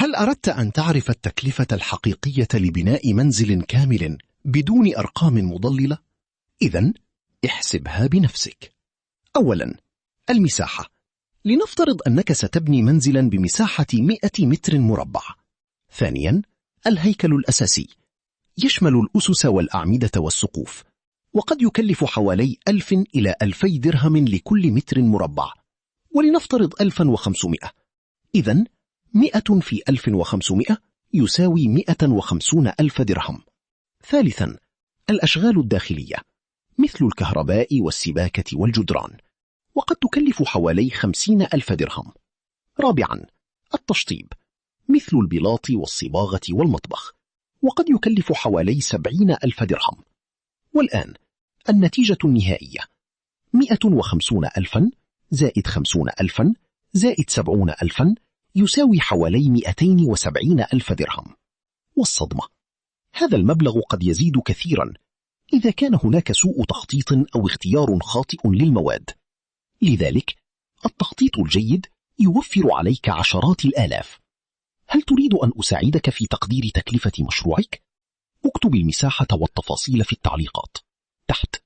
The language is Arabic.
هل أردت أن تعرف التكلفة الحقيقية لبناء منزل كامل بدون أرقام مضللة؟ إذن احسبها بنفسك. أولا، المساحة. لنفترض أنك ستبني منزلا بمساحة 100 متر مربع. ثانيا، الهيكل الأساسي، يشمل الأسس والأعمدة والسقوف، وقد يكلف حوالي 1000 إلى 2000 درهم لكل متر مربع، ولنفترض 1500. إذن 100 في 1500 يساوي 150 ألف درهم. ثالثا، الأشغال الداخلية مثل الكهرباء والسباكة والجدران، وقد تكلف حوالي 50 ألف درهم. رابعا، التشطيب مثل البلاط والصباغة والمطبخ، وقد يكلف حوالي 70 ألف درهم. والآن النتيجة النهائية: 150 ألفا زائد 50 ألفا زائد 70 ألفا يساوي حوالي 270 ألف درهم. والصدمة، هذا المبلغ قد يزيد كثيرا إذا كان هناك سوء تخطيط أو اختيار خاطئ للمواد. لذلك التخطيط الجيد يوفر عليك عشرات الآلاف. هل تريد أن أساعدك في تقدير تكلفة مشروعك؟ اكتب المساحة والتفاصيل في التعليقات تحت.